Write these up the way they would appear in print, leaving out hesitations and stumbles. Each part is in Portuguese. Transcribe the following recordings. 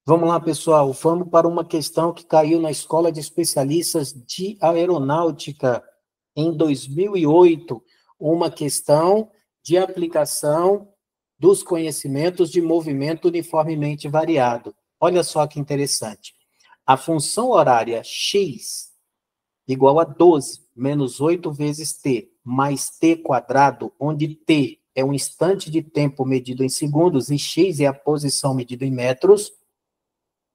Vamos lá, pessoal. Vamos para uma questão que caiu na Escola de Especialistas de Aeronáutica em 2008. Uma questão de aplicação dos conhecimentos de movimento uniformemente variado. Olha só que interessante. A função horária x igual a 12 menos 8 vezes t mais t quadrado, onde t é um instante de tempo medido em segundos e x é a posição medida em metros,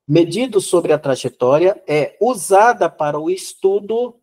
medido sobre a trajetória, é usada para o estudo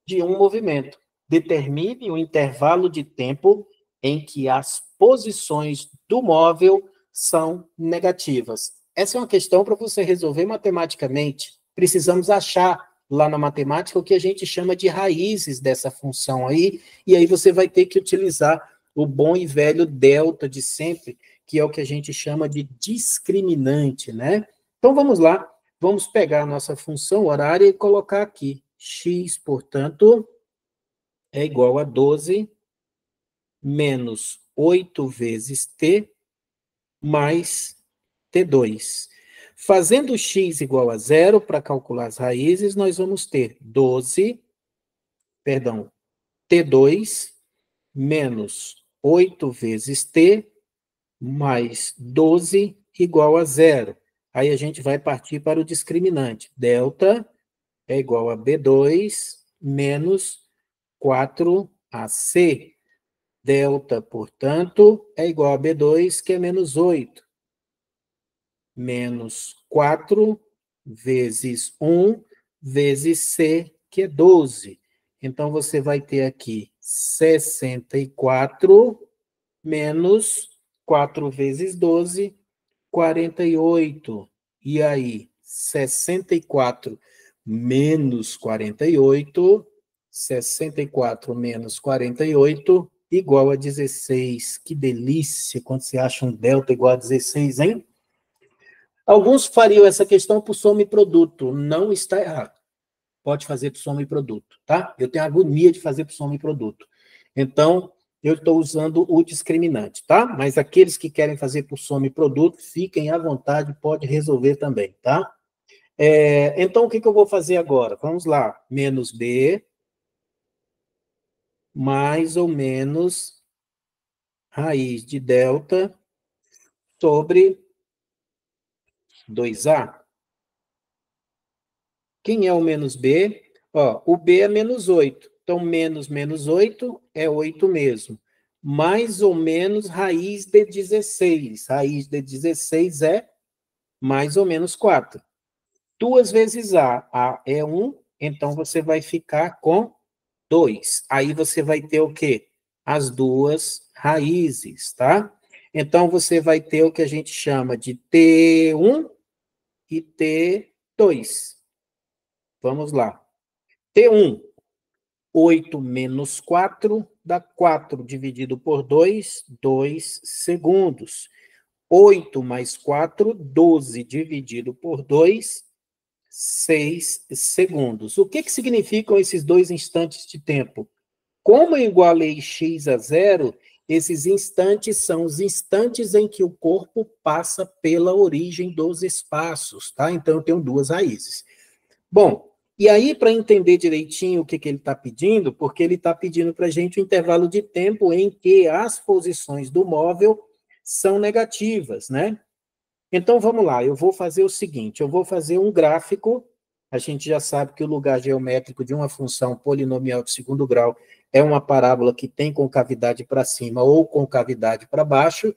de um movimento. Determine o intervalo de tempo em que as posições do móvel são negativas. Essa é uma questão para você resolver matematicamente. Precisamos achar lá na matemática o que a gente chama de raízes dessa função aí, e aí você vai ter que utilizar o bom e velho delta de sempre, que é o que a gente chama de discriminante, né? Então, vamos lá. Vamos pegar a nossa função horária e colocar aqui. X, portanto, é igual a 12 menos 8 vezes t mais t2. Fazendo x igual a zero, para calcular as raízes, nós vamos ter t2 menos 8 vezes t mais 12 igual a zero. Aí a gente vai partir para o discriminante. Delta é igual a B2 menos 4AC. Delta, portanto, é igual a B2, que é menos 8. Menos 4 vezes 1 vezes C, que é 12. Então, você vai ter aqui 64 menos 4 vezes 12, 48. E aí, 64 menos 48, 64 menos 48, igual a 16. Que delícia quando você acha um delta igual a 16, hein? Alguns fariam essa questão por soma e produto. Não está errado. Pode fazer por soma e produto, tá? Eu tenho agonia de fazer por soma e produto. Então, eu estou usando o discriminante, tá? Mas aqueles que querem fazer por soma e produto, fiquem à vontade, pode resolver também, tá? Então, o que eu vou fazer agora? Vamos lá. Menos B, mais ou menos raiz de delta sobre 2A. Quem é o menos B? Ó, o B é menos 8. Então, menos 8 é 8 mesmo. Mais ou menos raiz de 16. Raiz de 16 é mais ou menos 4. 2 vezes A. A é 1, então você vai ficar com 2. Aí você vai ter o quê? As duas raízes, tá? Então, você vai ter o que a gente chama de T1 e T2. Vamos lá. T1, 8 menos 4 dá 4 dividido por 2, 2 segundos. 8 mais 4, 12 dividido por 2, 6 segundos. O que significam esses dois instantes de tempo? Como eu igualei x a zero, esses instantes são os instantes em que o corpo passa pela origem dos espaços, tá? Então, eu tenho duas raízes. Bom, e aí, para entender direitinho o que ele está pedindo, porque ele está pedindo para a gente o intervalo de tempo em que as posições do móvel são negativas, né? Então, vamos lá, eu vou fazer o seguinte, eu vou fazer um gráfico, a gente já sabe que o lugar geométrico de uma função polinomial de segundo grau é uma parábola que tem concavidade para cima ou concavidade para baixo,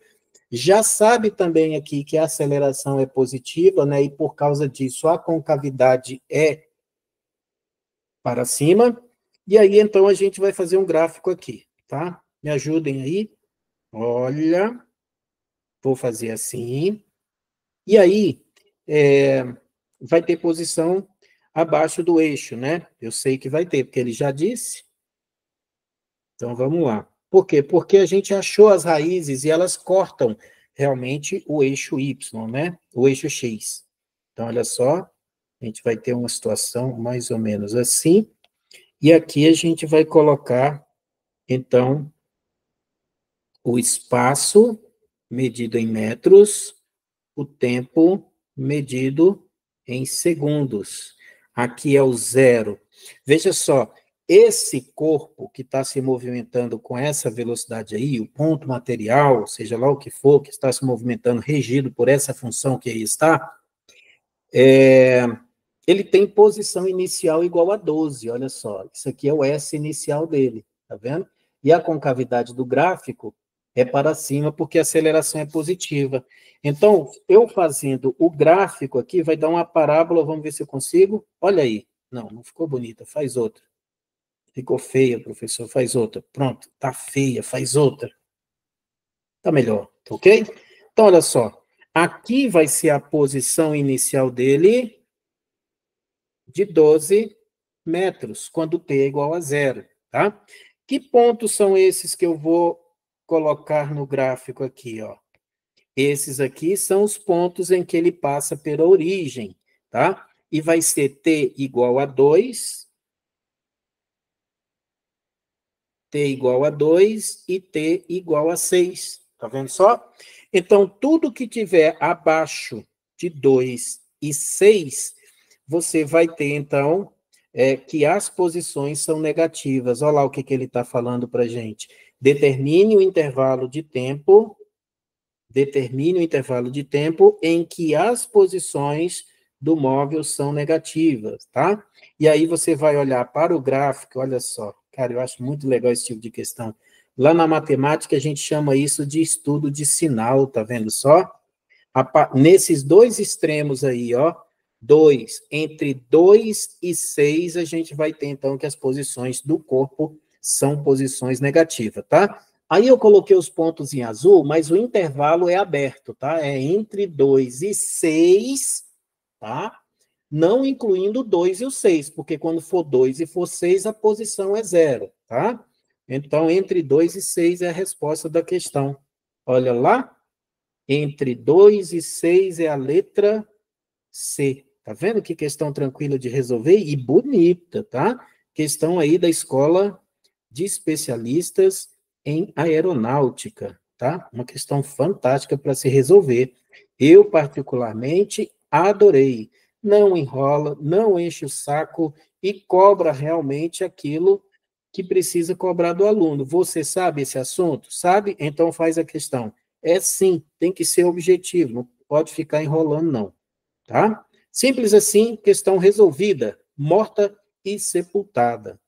já sabe também aqui que a aceleração é positiva, né, e por causa disso a concavidade é para cima, e aí então a gente vai fazer um gráfico aqui, tá? Me ajudem aí, olha, vou fazer assim, e aí vai ter posição abaixo do eixo, né? Eu sei que vai ter, porque ele já disse. Então, vamos lá. Por quê? Porque a gente achou as raízes e elas cortam realmente o eixo Y, né? O eixo X. Então, olha só, a gente vai ter uma situação mais ou menos assim. E aqui a gente vai colocar, então, o espaço medido em metros, o tempo medido em segundos. Aqui é o zero. Veja só, esse corpo que está se movimentando com essa velocidade aí, o ponto material, seja lá o que for, que está se movimentando, regido por essa função que aí está, ele tem posição inicial igual a 12, olha só. Isso aqui é o S inicial dele, tá vendo? E a concavidade do gráfico é para cima, porque a aceleração é positiva. Então, eu fazendo o gráfico aqui, vai dar uma parábola, vamos ver se eu consigo. Olha aí. Não, não ficou bonita, faz outra. Ficou feia, professor, faz outra. Pronto, tá feia, faz outra. Tá melhor, ok? Então, olha só. Aqui vai ser a posição inicial dele de 12 metros, quando t é igual a zero, tá? Que pontos são esses que eu vou colocar no gráfico aqui, ó? Esses aqui são os pontos em que ele passa pela origem, tá? E vai ser t igual a 2, t igual a 2 e t igual a 6. Tá vendo só? Então, tudo que tiver abaixo de 2 e 6, você vai ter, então, que as posições são negativas. Olha lá o que ele está falando para a gente. Determine o intervalo de tempo em que as posições do móvel são negativas, tá? E aí você vai olhar para o gráfico, olha só, cara, eu acho muito legal esse tipo de questão. Lá na matemática, a gente chama isso de estudo de sinal, tá vendo só? Nesses dois extremos aí, ó, entre 2 e 6, a gente vai ter, então, que as posições do corpo são posições negativas, tá? Aí eu coloquei os pontos em azul, mas o intervalo é aberto, tá? É entre 2 e 6, tá? Não incluindo o 2 e o 6, porque quando for 2 e for 6, a posição é zero, tá? Então, entre 2 e 6 é a resposta da questão. Olha lá, entre 2 e 6 é a letra C. Tá vendo que questão tranquila de resolver? E bonita, tá? Questão aí da Escola de Especialistas em Aeronáutica, tá? Uma questão fantástica para se resolver. Eu, particularmente, adorei. Não enrola, não enche o saco e cobra realmente aquilo que precisa cobrar do aluno. Você sabe esse assunto? Sabe? Então faz a questão. É sim, tem que ser objetivo, não pode ficar enrolando, não. Tá? Simples assim, questão resolvida, morta e sepultada.